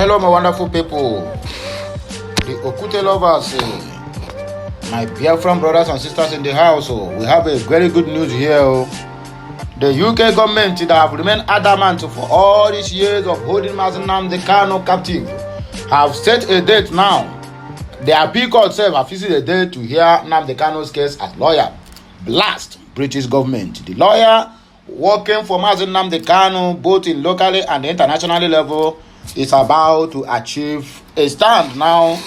Hello, my wonderful people, the Okute lovers, my Biafran brothers and sisters in the house. We have a very good news here. The UK government that have remained adamant for all these years of holding Mazi Nnamdi Kanu captive have set a date now. The appeal court have fixed a date to hear Nnamdi Kanu's case as lawyer blast British government. The lawyer working for Mazi Nnamdi Kanu both in locally and internationally level is about to achieve a stand now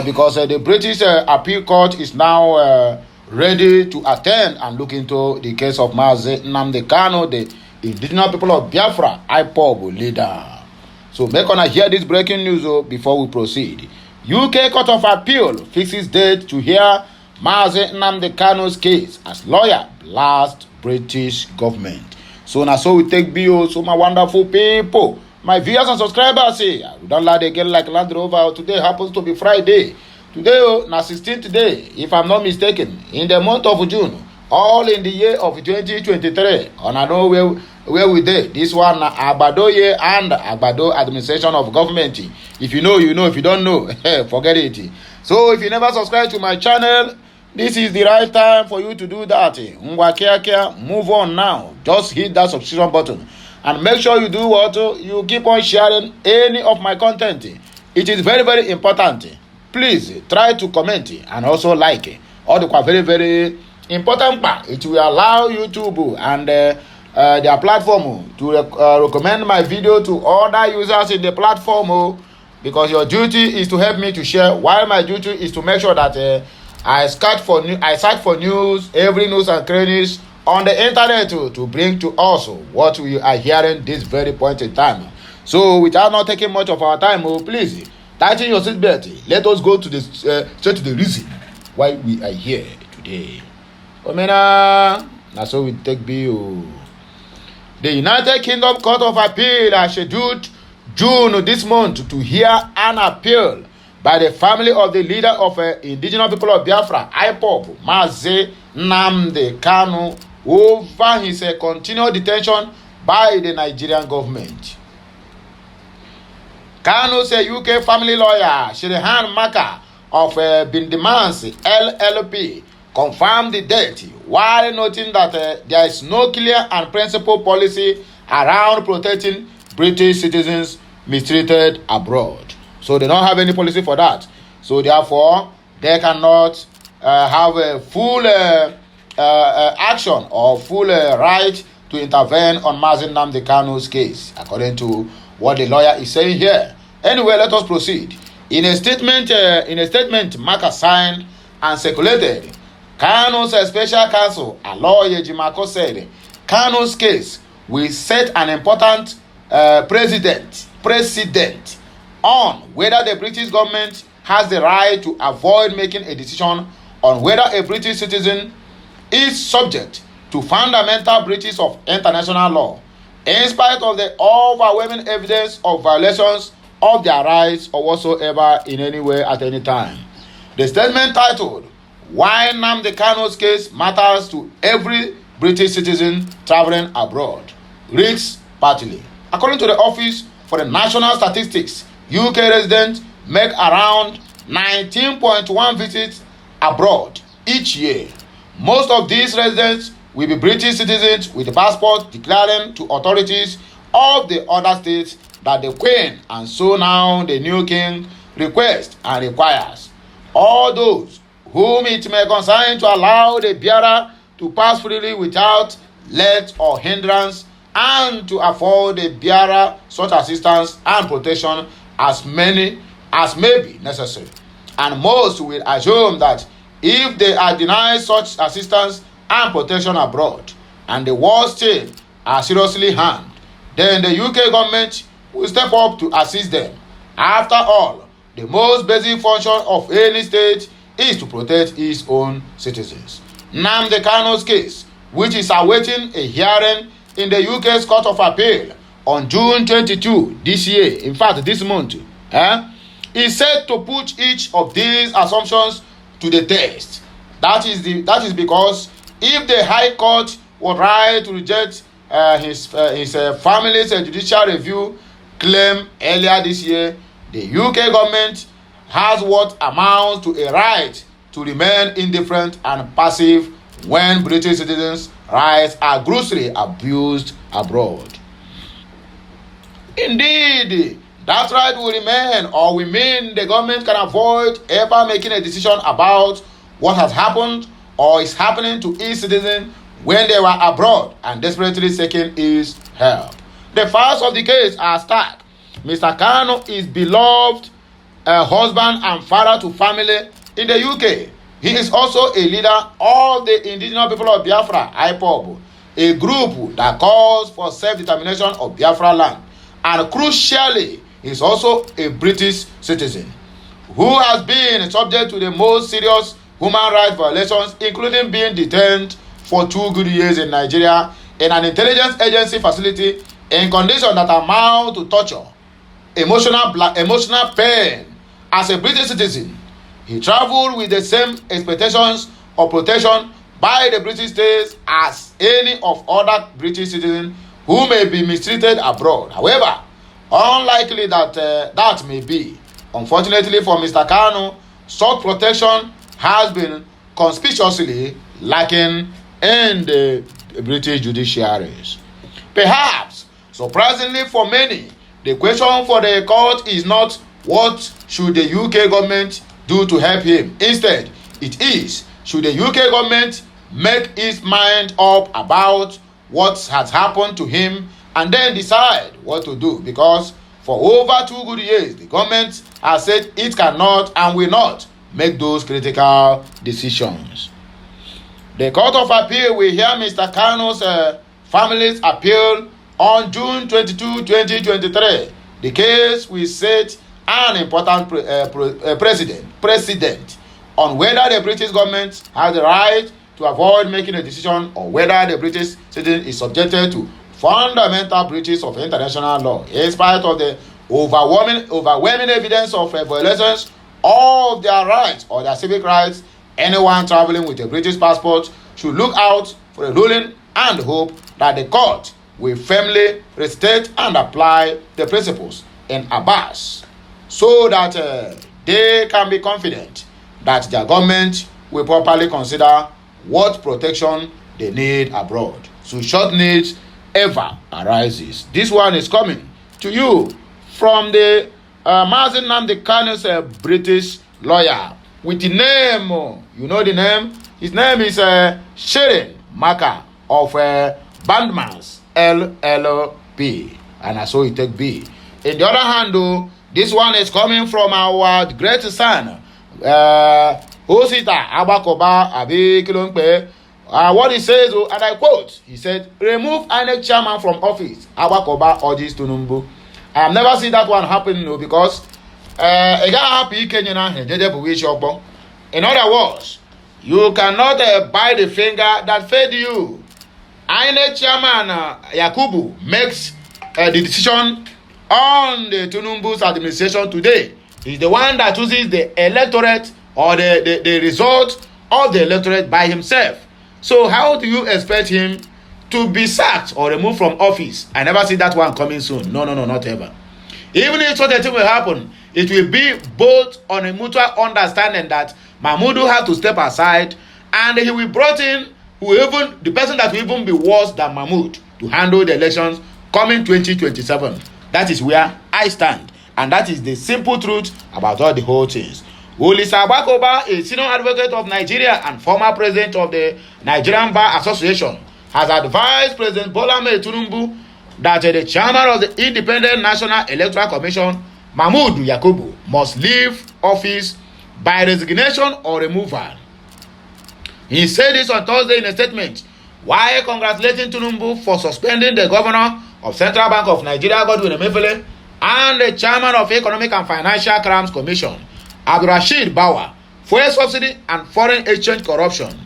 because the British appeal court is now ready to attend and look into the case of Mazi Nnamdi Kanu, the indigenous people of Biafra, IPOB leader. So make una hear this breaking news before we proceed. UK Court of Appeal fixes date to hear Mazi Nnamdi Kanu's case as lawyer blast British government. So now so we take BO, so my wonderful people, my viewers and subscribers, we don't let they get like Land Rover. Today happens to be Friday. Today, na 16th day, if I'm not mistaken, in the month of June, all in the year of 2023. And I know where we did. This one, Agbado year and Agbado administration of government. If you know, you know. If you don't know, forget it. So if you never subscribe to my channel, this is the right time for you to do that. Move on now. Just hit that subscription button. And make sure you do what? You keep on sharing any of my content. It is very, very important. Please try to comment and also like. All the very, very important part. It will allow YouTube and their platform to recommend my video to other users in the platform. Because your duty is to help me to share, while my duty is to make sure that I search for news, every news and crannies on the internet to bring to us what we are hearing this very point in time. So without not taking much of our time, please tighten your seatbelt. Let us go to the straight to the reason why we are here today. Now so we take bill. The United Kingdom Court of Appeal has scheduled June this month to hear an appeal by the family of the leader of indigenous people of Biafra, IPOB, Mazi Nnamdi Kanu, over his continued detention by the Nigerian government. Kanu's UK family lawyer, Shirihan Maka of Bindimansi LLP, confirmed the date while noting that there is no clear and principled policy around protecting British citizens mistreated abroad. So they don't have any policy for that. So therefore, they cannot have a full action or full right to intervene on Mazi Nnamdi Kanu's case, according to what the lawyer is saying here. Anyway, let us proceed. In a statement, Maka signed and circulated, Kanu's special counsel, Aloye Jimako, said Kanu's case will set an important precedent on whether the British government has the right to avoid making a decision on whether a British citizen is subject to fundamental breaches of international law, in spite of the overwhelming evidence of violations of their rights or whatsoever in any way at any time. The statement titled, Why Nnamdi Kanu's Case Matters to Every British Citizen Traveling Abroad, reads partly. According to the Office for the National Statistics, UK residents make around 19.1 visits abroad each year. Most of these residents will be British citizens with a passport declaring to authorities of the other states that the Queen and so now the new King request and requires. All those whom it may concern to allow the bearer to pass freely without let or hindrance, and to afford the bearer such assistance and protection as many as may be necessary. And most will assume that if they are denied such assistance and protection abroad, and the worst still are seriously harmed, then the UK government will step up to assist them. After all, the most basic function of any state is to protect its own citizens. Nnamdi Kanu's case, which is awaiting a hearing in the UK's Court of Appeal on June 22 this year, in fact this month, is said to put each of these assumptions to the test. That is because if the High Court were right to reject his family's judicial review claimed earlier this year the UK government has what amounts to a right to remain indifferent and passive when British citizens' rights are grossly abused abroad. Indeed, that right will remain, or we mean the government can avoid ever making a decision about what has happened or is happening to its citizens when they were abroad and desperately seeking its help. The facts of the case are stark. Mr. Kanu is beloved husband and father to family in the UK. He is also a leader of the indigenous people of Biafra, IPOB, a group that calls for self-determination of Biafra land. And crucially, he is also a British citizen who has been subject to the most serious human rights violations, including being detained for 2 good years in Nigeria in an intelligence agency facility in conditions that amount to torture, emotional pain. As a British citizen, he traveled with the same expectations of protection by the British state as any of other British citizens who may be mistreated abroad. However, unlikely that that may be. Unfortunately for Mr. Kanu, such protection has been conspicuously lacking in the British judiciaries. Perhaps, surprisingly for many, the question for the court is not what should the UK government do to help him. Instead, it is, should the UK government make its mind up about what has happened to him and then decide what to do, because for over 2 good years the government has said it cannot and will not make those critical decisions. The Court of Appeal will hear Mr. Kanu's family's appeal on June 22, 2023. The case will set an important precedent on whether the British government has the right to avoid making a decision or whether the British citizen is subjected to fundamental breaches of international law. In spite of the overwhelming evidence of violations of their rights or their civic rights, anyone traveling with a British passport should look out for a ruling and hope that the court will firmly restate and apply the principles in Abbas so that they can be confident that their government will properly consider what protection they need abroad. So short needs ever arises. This one is coming to you from the Mazi Nnamdi Kanu's British lawyer with the name, you know the name? His name is Sharon Maka of Bandmans LLP, and I saw it take B. In the other hand, though, this one is coming from our great son, Osita Abakoba Abi Kilompe. What he says, and I quote, he said, remove INEC chairman from office. Abakoba urges Tinubu. I have never seen that one happen, no, because in other words, you cannot bite the finger that fed you. INEC chairman Yakubu makes the decision on the Tinubu's administration today. He's the one that chooses the electorate or the result of the electorate by himself. So how do you expect him to be sacked or removed from office? I never see that one coming soon. No, not ever. Even if such a thing will happen, it will be both on a mutual understanding that Mahmudu has to step aside and he will brought in the person that will even be worse than Mahmoud to handle the elections coming 2027. That is where I stand. And that is the simple truth about all the whole things. Olisa Abakoba, a senior advocate of Nigeria and former president of the Nigerian Bar Association, has advised President Bola Ahmed Tinubu that the chairman of the Independent National Electoral Commission, Mahmoud Yakubu, must leave office by resignation or removal. He said this on Thursday in a statement while congratulating Tinubu for suspending the governor of Central Bank of Nigeria, Godwin Emefiele, and the chairman of Economic and Financial Crimes Commission, Abdurrashid Bawa, fuel subsidy and foreign exchange corruption.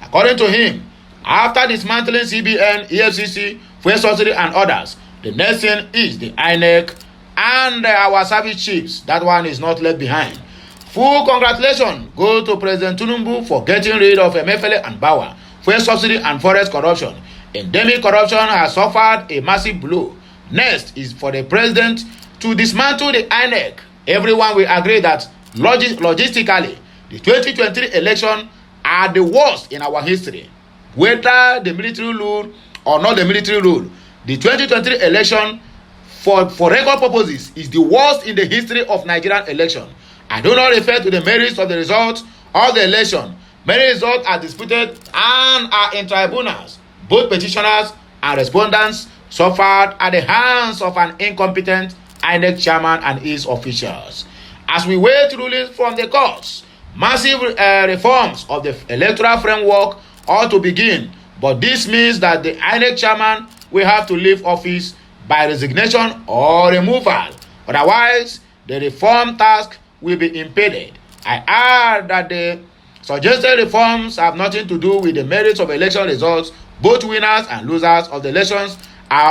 According to him, after dismantling CBN, EFCC, fuel subsidy and others, the next thing is the INEC and our service chiefs. That one is not left behind. Full congratulations go to President Tinubu for getting rid of Emefiele and Bawa, fuel subsidy and forest corruption. Endemic corruption has suffered a massive blow. Next is for the president to dismantle the INEC. Everyone will agree that logistically, the 2023 election are the worst in our history. Whether the military rule or not the military rule, the 2023 election for record purposes is the worst in the history of Nigerian election. I do not refer to the merits of the results of the election. Many results are disputed and are in tribunals. Both petitioners and respondents suffered at the hands of an incompetent INEC chairman and his officials. As we wait rulings from the courts, massive reforms of the electoral framework ought to begin, but this means that the INEC chairman will have to leave office by resignation or removal. Otherwise, the reform task will be impeded. I add that the suggested reforms have nothing to do with the merits of election results. Both winners and losers of the elections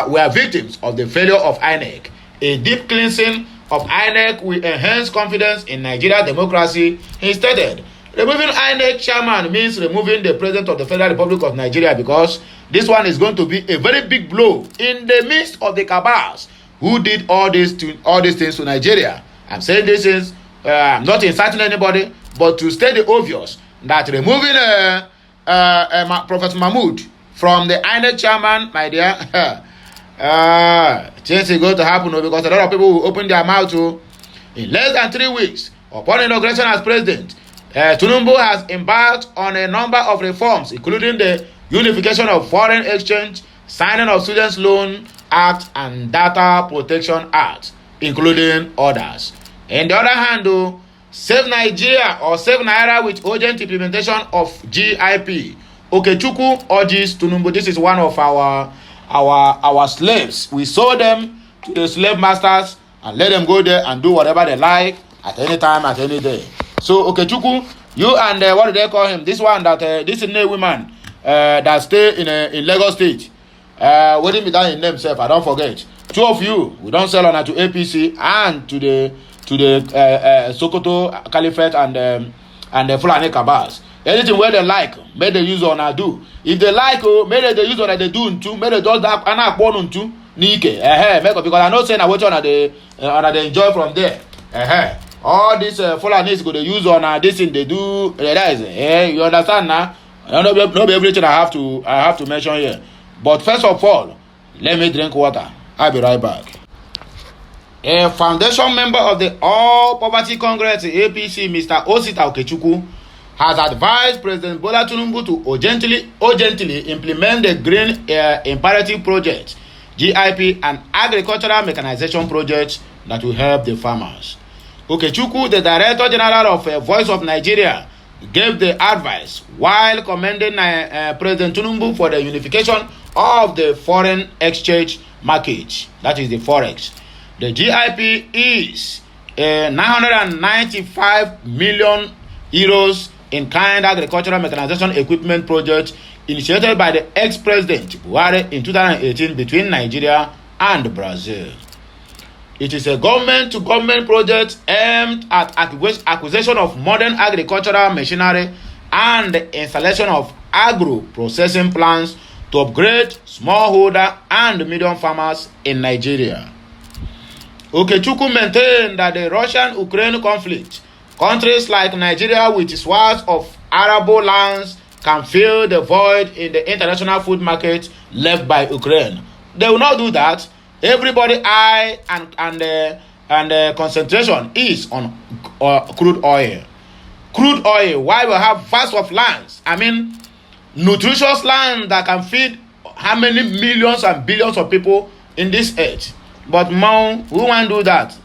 were victims of the failure of INEC. A deep cleansing of INEC will enhance confidence in Nigerian democracy. He stated, removing INEC chairman means removing the president of the Federal Republic of Nigeria, because this one is going to be a very big blow in the midst of the cabals who did all these things to Nigeria. I'm saying this is I'm not inciting anybody, but to state the obvious that removing Professor Mahmood from the INEC chairman, my dear, things is going to happen because a lot of people will open their mouth to. In less than 3 weeks upon inauguration as president, Tinubu has embarked on a number of reforms, including the unification of foreign exchange, signing of Students' Loan Act and Data Protection Act, including others. On the other hand, though, Save Nigeria or Save Naira with urgent implementation of GIP. Okechukwu urges Tinubu. This is one of our slaves. We sold them to the slave masters and let them go there and do whatever they like at any time, at any day. So Okechukwu, you and what do they call him? This one that this is a woman that stay in Lagos State. What did me down in name self? I don't forget. Two of you, we don't sell on to APC and to the Sokoto Caliphate and the Fulani Kabas. Anything where they like, may they use on do. If they like, may they use on they do too. May they just that and I born too. Nike, because I'm not saying I watch on they enjoy from there. All this Fulani go to use on this thing they do. You understand now? Not everything I have to mention here. But first of all, let me drink water. I'll be right back. A foundation member of the All Poverty Congress, APC, Mr. Osita Okechukwu, has advised President Bola Tinubu to urgently implement the Green Imperative Project, GIP, and agricultural mechanization project that will help the farmers. Okechukwu, the Director General of Voice of Nigeria, gave the advice while commending President Tinubu for the unification of the foreign exchange market, that is the Forex. The GIP is a 995 million euros in kind agricultural mechanization equipment project initiated by the ex-president Buhari in 2018 between Nigeria and Brazil. It is a government-to-government project aimed at acquisition of modern agricultural machinery and the installation of agro-processing plants to upgrade smallholder and medium farmers in Nigeria. Okechukwu maintained that the Russian-Ukraine conflict, countries like Nigeria with swaths of arable lands can fill the void in the international food market left by Ukraine. They will not do that. Everybody eye and concentration is on crude oil. Crude oil, why we have vast of lands, nutritious land that can feed how many millions and billions of people in this earth. But man, who want to do that?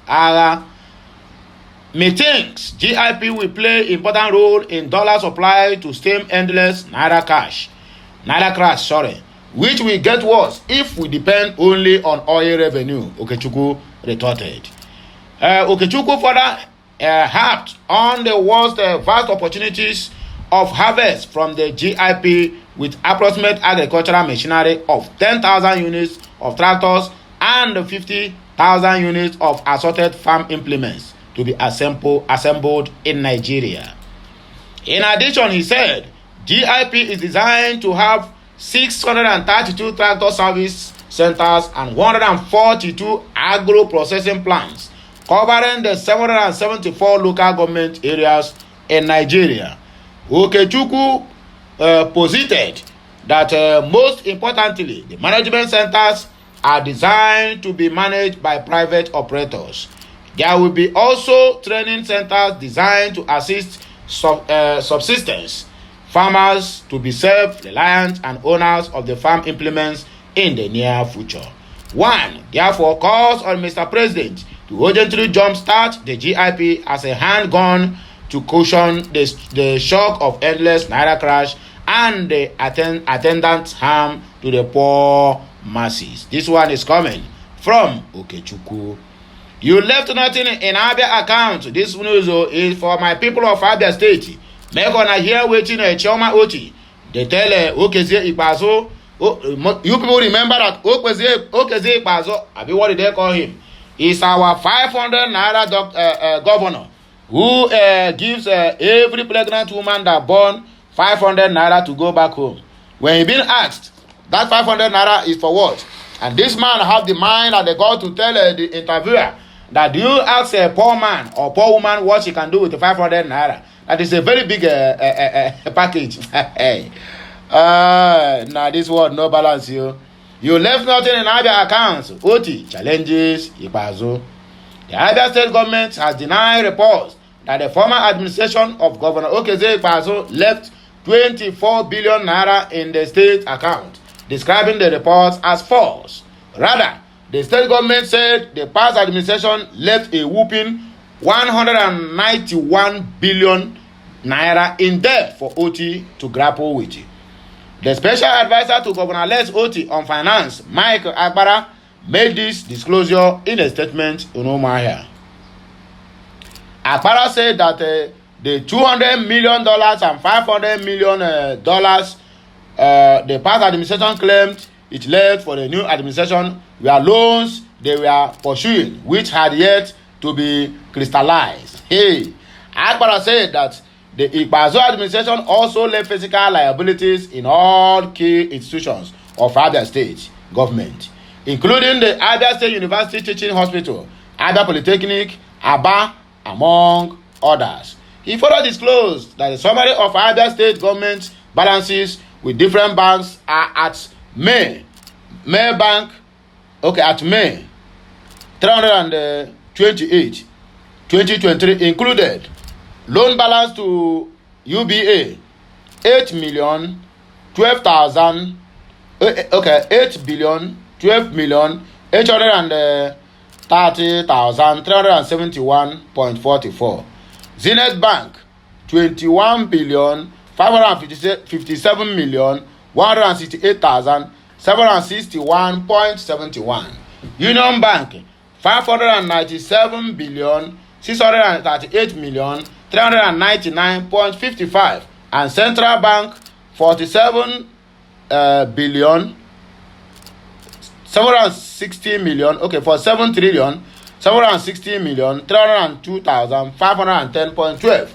Methinks GIP will play important role in dollar supply to stem endless naira crash, which will get worse if we depend only on oil revenue, Okechukwu retorted. Okechukwu further harped on the worst vast opportunities of harvest from the GIP with approximate agricultural machinery of 10,000 units of tractors and 50,000 units of assorted farm implements to be assembled in Nigeria. In addition, he said, GIP is designed to have 632 tractor centers and 142 agro-processing plants covering the 774 local government areas in Nigeria. Okechukwu posited that most importantly, the management centers are designed to be managed by private operators. There will be also training centers designed to assist subsistence farmers to be self-reliant and owners of the farm implements in the near future. One therefore calls on Mr. President to urgently jumpstart the GIP as a handgun to cushion the shock of endless naira crash and the attendant harm to the poor masses. This one is coming from Okechukwu. You left nothing in Abia account. This news is for my people of Abia State. Make una hear wetin Chioma Oti dey tell Okezie Ikpeazu. You people remember that Okezie Ikpeazu, abi what did they call him? Is our 500 naira governor who gives every pregnant woman that born 500 naira to go back home. When he been asked, that 500 naira is for what? And this man have the mind and the God to tell the interviewer that do you ask a poor man or poor woman what she can do with the 500 naira? That is a very big package. Now this word no balance you. You left nothing in Abia accounts. Oti challenges Ikpeazu. The Abia state government has denied reports that the former administration of Governor Okezie Ikpeazu left 24 billion naira in the state account, describing the reports as false. Rather, the state government said the past administration left a whopping 191 billion naira in debt for Oti to grapple with. The special advisor to Governor Les Oti on finance, Mike Agbara, made this disclosure in a statement in Umuahia. Agbara said that the $200 million and $500 million the past administration claimed it left for the new administration were loans they were pursuing, which had yet to be crystallized. Hey, Agbara said that the Ikpeazu administration also left physical liabilities in all key institutions of Abia State government, including the Abia State University Teaching Hospital, Abia Polytechnic, Aba, among others. He further disclosed that the summary of Abia State government balances with different banks are at May Bank, at May 328, 2023 included loan balance to UBA 8 billion 812 million 830,371.44. Zenith Bank 21 billion 557 million 168,761.71. Union Bank 597 billion 638 million 399.55, and Central Bank 47 billion 760 million for 7 trillion 760 million 302,510.12,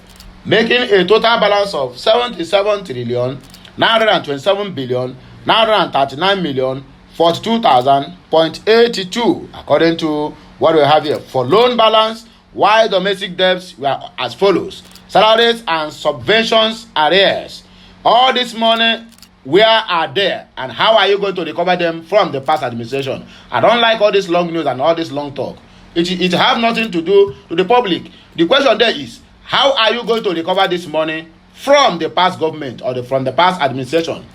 making a total balance of 77 trillion 927 billion 939 million 42,000.82, according to what we have here. For loan balance, while domestic debts were as follows: salaries and subventions arrears. All this money, where are they, and how are you going to recover them from the past administration? I don't like all this long news and all this long talk. It have nothing to do to the public. The question there is, how are you going to recover this money from the past government or from the past administration?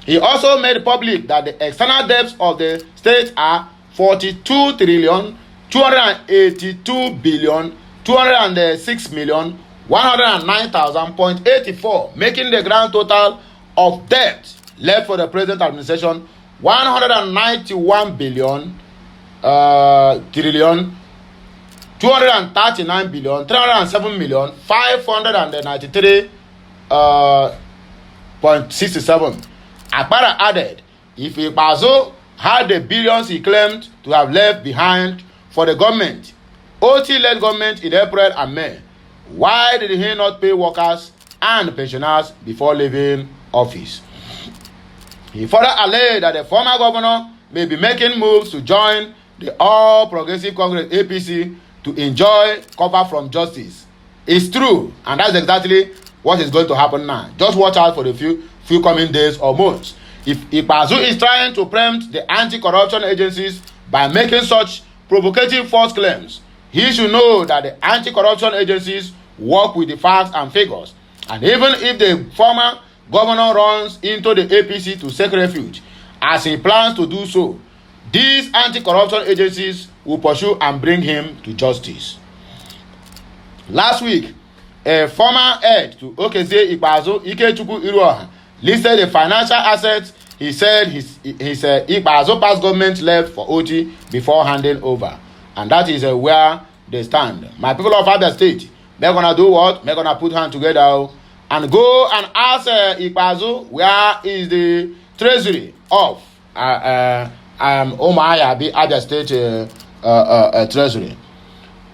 He also made public that the external debts of the state are 42 trillion 282 billion 206 million 109,000.84, making the grand total of debt left for the present administration 191 billion trillion 239 billion 307 million 593.67. Akpara added, if Ikpeazu had the billions he claimed to have left behind for the government, OT-led government in April and May, why did he not pay workers and pensioners before leaving office? He further alleged that the former governor may be making moves to join the All Progressive Congress APC to enjoy cover from justice. It's true, and that's exactly what is going to happen now. Just watch out for the few coming days or months. If Ikpeazu is trying to preempt the anti-corruption agencies by making such provocative false claims, he should know that the anti-corruption agencies work with the facts and figures. And even if the former governor runs into the APC to seek refuge, as he plans to do so, these anti-corruption agencies will pursue and bring him to justice. Last week, a former head to Okezie Ikpeazu, Ikechukwu Iruoha, listed the financial assets he said his Ikpeazu past government left for OT before handing over. And that is where they stand. My people of Abia State, they're going to do what? They're going to put hands together and go and ask Ikpeazu where is the treasury of Abia State treasury.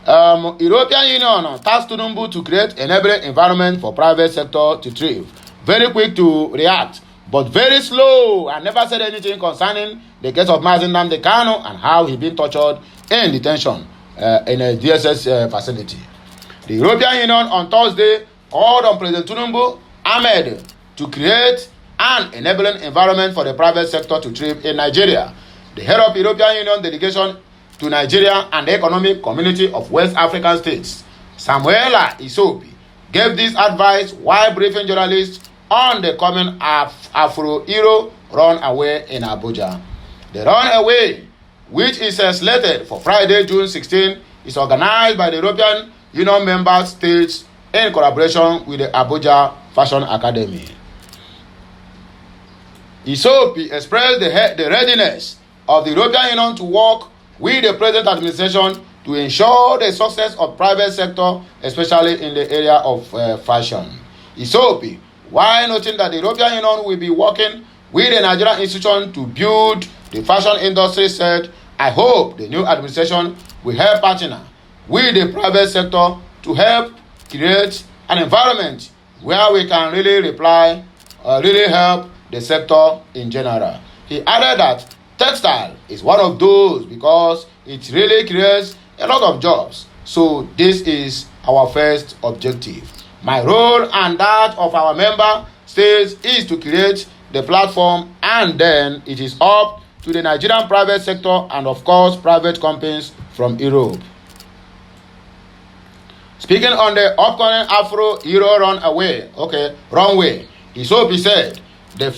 European Union tasked Tinubu to create enabling environment for private sector to thrive. Very quick to react, but very slow, and never said anything concerning the case of Mazi Nnamdi Kanu and how he been tortured in detention in a DSS facility. The European Union on Thursday called on President Tinubu Ahmed to create an enabling environment for the private sector to thrive in Nigeria. The head of European Union delegation to Nigeria and the Economic Community of West African States, Samuela Isopi, gave this advice while briefing journalists on the coming Afro-Euro runaway in Abuja. The runaway, which is slated for Friday, June 16, is organized by the European Union member states in collaboration with the Abuja Fashion Academy. Isopi expressed the readiness of the European Union to work with the present administration to ensure the success of private sector, especially in the area of fashion. Isopi, while noting that the European Union will be working with the Nigerian institution to build the fashion industry, said, I hope the new administration will help partner with the private sector to help create an environment where we can really help the sector in general. He added that textile is one of those because it really creates a lot of jobs. So this is our first objective. My role and that of our member states is to create the platform, and then it is up to the Nigerian private sector and of course private companies from Europe. Speaking on the upcoming Afro-Euro runway, Isopi said the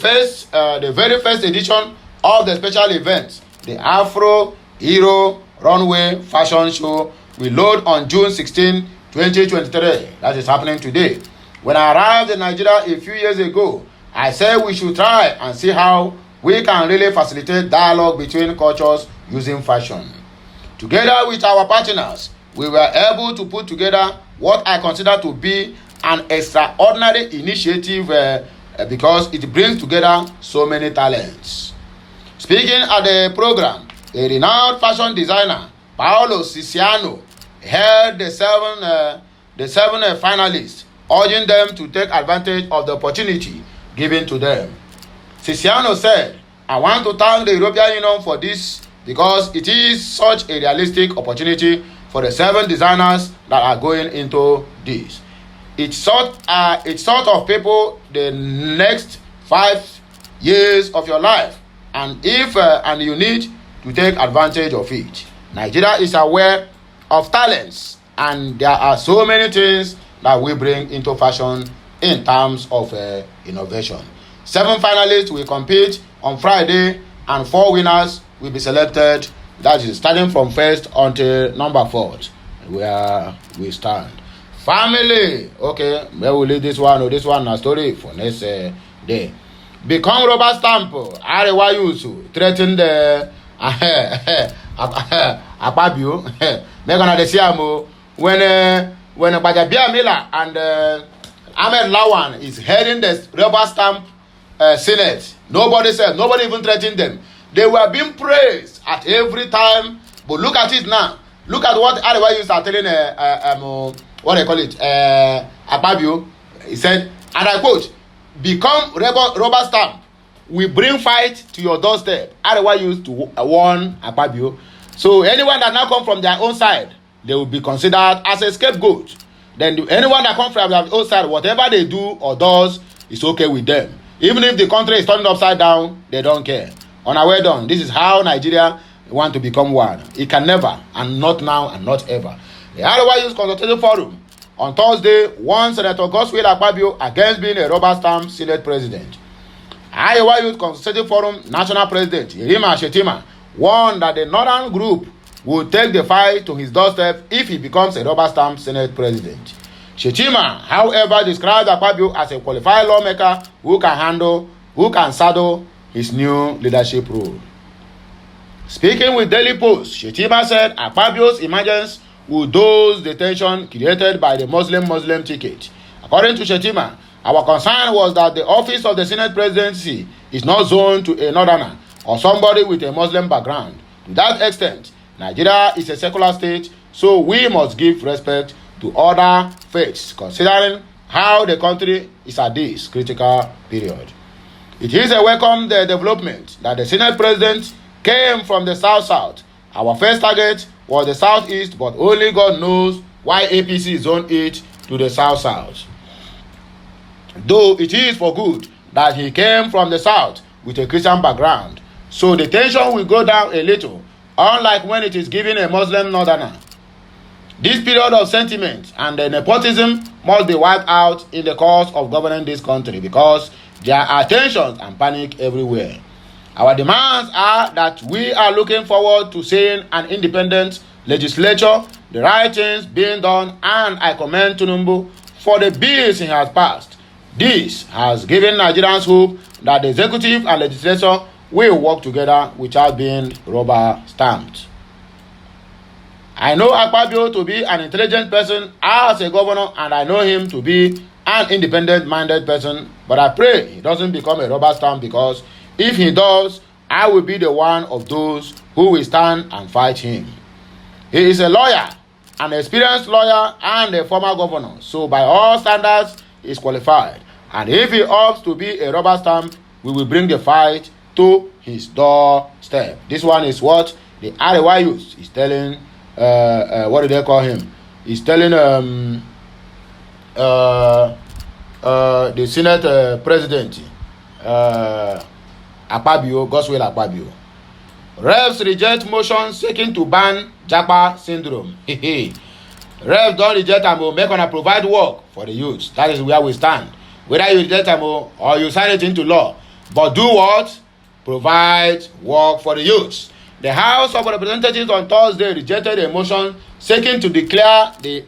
very first edition of the special event, the Afro-Euro Runway Fashion Show, will load on June 16, 2023. That is happening today. When I arrived in Nigeria a few years ago, I said we should try and see how we can really facilitate dialogue between cultures using fashion. Together with our partners, we were able to put together what I consider to be an extraordinary initiative because it brings together so many talents. Speaking at the program, a renowned fashion designer, Paolo Ciciano, held the seven finalists, urging them to take advantage of the opportunity given to them. Ciciano said, I want to thank the European Union for this because it is such a realistic opportunity for the 7 designers that are going into this. It sort of people the next 5 years of your life, and you need to take advantage of it. Nigeria is aware of talents, and there are so many things that we bring into fashion in terms of innovation. 7 finalists will compete on Friday, and 4 winners will be selected. That is starting from 1st until number 4th, where we stand. Family, okay, where we leave this one or this one a story for next day. Become rubber stamp. Arewa Yusu threaten the Akpabio. They're gonna see when Bajabia Miller and Ahmed Lawan is heading the rubber stamp Senate. Nobody even threatened them. They were being praised at every time. But look at it now. Look at what Arewa Yusu are telling what they call it, Akpabio. He said, and I quote, become rubber stamp will bring fight to your doorstep. Arewa used to warn Akpabio. So anyone that now come from their own side, they will be considered as a scapegoat. Then anyone that comes from their own side, whatever they do or does is okay with them. Even if the country is turning upside down, they don't care. On our way done, this is how Nigeria want to become one. It can never, and not now, and not ever. The Arewa Youth Consultative Forum on Thursday warned Senator Godswill Akpabio against being a rubber stamp Senate president. Arewa Youth Consultative Forum National President Irima Shetima warned that the Northern Group will take the fight to his doorstep if he becomes a rubber stamp Senate president. Shetima, however, described Akpabio as a qualified lawmaker who can saddle his new leadership role. Speaking with Daily Post, Shetima said Akpabio's emergence would dose the tension created by the Muslim ticket. According to Shetima, our concern was that the office of the Senate presidency is not zoned to a northerner or somebody with a Muslim background. To that extent, Nigeria is a secular state, so we must give respect to other faiths, considering how the country is at this critical period. It is a welcome development that the Senate president came from the South. Our first target was the Southeast, but only God knows why APC zoned it to the South. Though it is for good that he came from the South with a Christian background, so the tension will go down a little, unlike when it is given a Muslim northerner. This period of sentiment and the nepotism must be wiped out in the course of governing this country, because there are tensions and panic everywhere. Our demands are that we are looking forward to seeing an independent legislature, the right things being done, and I commend Tinubu for the bills he has passed. This has given Nigerians hope that the executive and legislature will work together without being rubber stamped. I know Akpabio to be an intelligent person as a governor, and I know him to be an independent-minded person, but I pray he doesn't become a rubber stamp, because if he does, I will be the one of those who will stand and fight him. He is a lawyer, an experienced lawyer, and a former governor, so by all standards, he is qualified. And if he opts to be a rubber stamp, we will bring the fight to his doorstep. This one is what the Arewa Youth is telling. What do they call him? He's telling the Senate president, Akpabio, Godswill Akpabio. Reps reject motion seeking to ban Japa syndrome. Reps don't reject them, make una provide work for the youth. That is where we stand. Whether you reject them or you sign it into law, but do what? Provide work for the youth. The House of Representatives on Thursday rejected a motion seeking to declare the